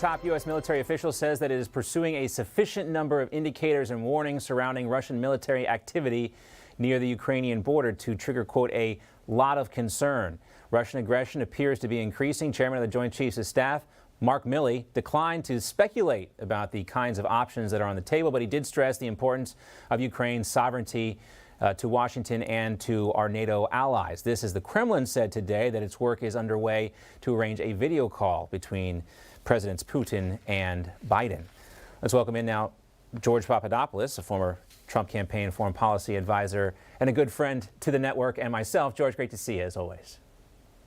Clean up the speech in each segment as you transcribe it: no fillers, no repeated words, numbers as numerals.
top U.S. military official says that it is pursuing a sufficient number of indicators and warnings surrounding Russian military activity near the Ukrainian border to trigger, quote, a lot of concern. Russian aggression appears to be increasing. Chairman of the Joint Chiefs of Staff, Mark Milley, declined to speculate about the kinds of options that are on the table, but he did stress the importance of Ukraine's sovereignty to Washington and to our NATO allies. This, as the Kremlin said today, that its work is underway to arrange a video call between Presidents Putin and Biden. Let's welcome in now George Papadopoulos, a former Trump campaign foreign policy advisor and a good friend to the network and myself. George, great to see you as always.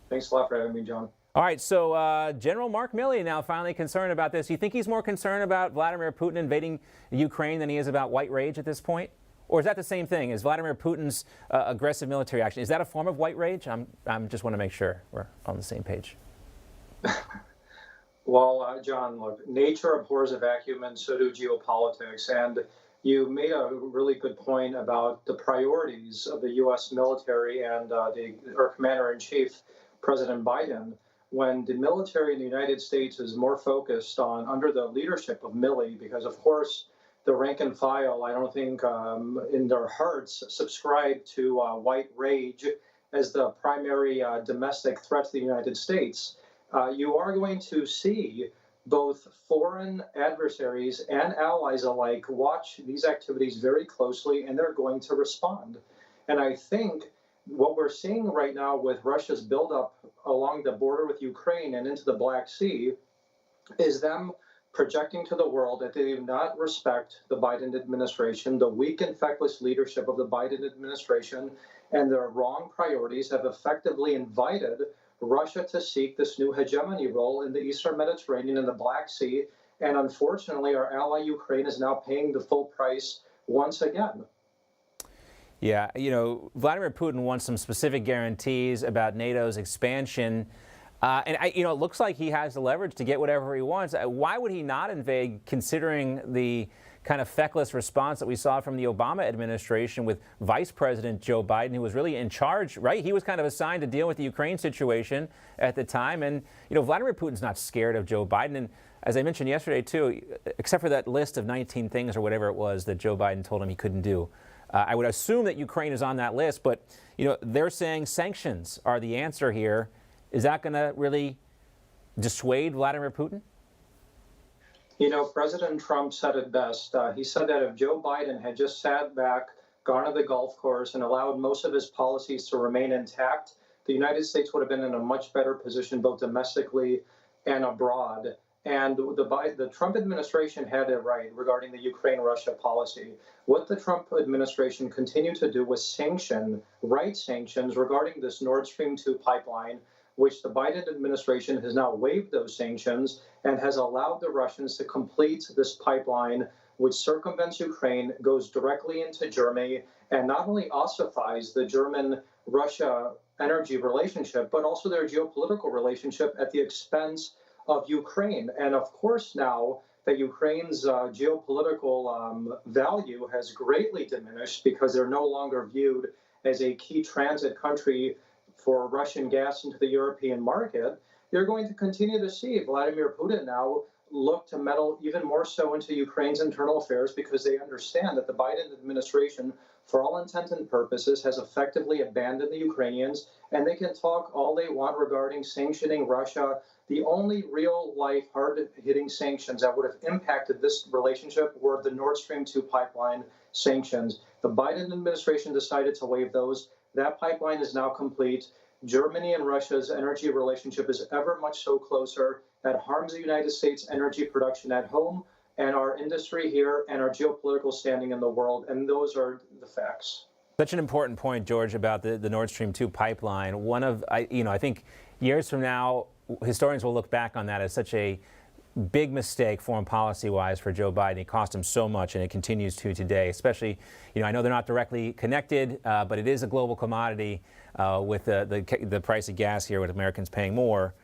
Thanks a lot for having me, John. All right, so General Mark Milley now finally concerned about this. You think he's more concerned about Vladimir Putin invading Ukraine than he is about white rage at this point? Or is that the same thing? Is Vladimir Putin's aggressive military action, is that a form of white rage? I'm just want to make sure we're on the same page. Well, John, look, nature abhors a vacuum and so do geopolitics. And you made a really good point about the priorities of the U.S. military and our commander-in-chief, President Biden, when the military in the United States is more focused on, under the leadership of Milley, because, of course, the rank and file, I don't think in their hearts, subscribe to white rage as the primary domestic threat to the United States. You are going to see both foreign adversaries and allies alike watch these activities very closely, and they're going to respond. And I think what we're seeing right now with Russia's buildup along the border with Ukraine and into the Black Sea is them projecting to the world that they do not respect the Biden administration, the weak and feckless leadership of the Biden administration, and their wrong priorities have effectively invited Russia to seek this new hegemony role in the Eastern Mediterranean and the Black Sea. And unfortunately, our ally Ukraine is now paying the full price once again. Yeah, you know, Vladimir Putin wants some specific guarantees about NATO's expansion. It looks like he has the leverage to get whatever he wants. Why would he not invade, considering the kind of feckless response that we saw from the Obama administration with Vice President Joe Biden, who was really in charge, right? He was kind of assigned to deal with the Ukraine situation at the time. And, you know, Vladimir Putin's not scared of Joe Biden. And as I mentioned yesterday, too, except for that list of 19 things or whatever it was that Joe Biden told him he couldn't do, I would assume that Ukraine is on that list. But, you know, they're saying sanctions are the answer here. Is that going to really dissuade Vladimir Putin? You know, President Trump said it best. He said that if Joe Biden had just sat back, gone to the golf course, and allowed most of his policies to remain intact, the United States would have been in a much better position both domestically and abroad. And the Trump administration had it right regarding the Ukraine-Russia policy. What the Trump administration continued to do was write sanctions regarding this Nord Stream 2 pipeline, which the Biden administration has now waived those sanctions and has allowed the Russians to complete this pipeline, which circumvents Ukraine, goes directly into Germany, and not only ossifies the German-Russia energy relationship, but also their geopolitical relationship at the expense of Ukraine. And of course, now that Ukraine's geopolitical value has greatly diminished because they're no longer viewed as a key transit country for Russian gas into the European market, you're going to continue to see Vladimir Putin now look to meddle even more so into Ukraine's internal affairs, because they understand that the Biden administration, for all intents and purposes, has effectively abandoned the Ukrainians, and they can talk all they want regarding sanctioning Russia. The only real-life, hard-hitting sanctions that would have impacted this relationship were the Nord Stream 2 pipeline sanctions. The Biden administration decided to waive those. That pipeline is now complete. Germany and Russia's energy relationship is ever much so closer. That harms the United States energy production at home and our industry here and our geopolitical standing in the world. And those are the facts. Such an important point, George, about the Nord Stream 2 pipeline. I think years from now, historians will look back on that as such a big mistake foreign policy-wise for Joe Biden. It cost him so much, and it continues to today, especially, I know they're not directly connected, but it is a global commodity with the price of gas here, with Americans paying more,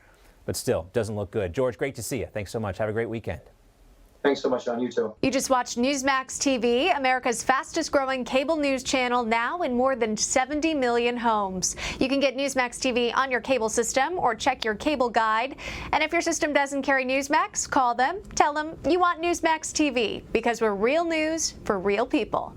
but still doesn't look good. George, great to see you. Thanks so much. Have a great weekend. Thanks so much, John. You too. You just watched Newsmax TV, America's fastest growing cable news channel, now in more than 70 million homes. You can get Newsmax TV on your cable system or check your cable guide. And if your system doesn't carry Newsmax, call them, tell them you want Newsmax TV, because we're real news for real people.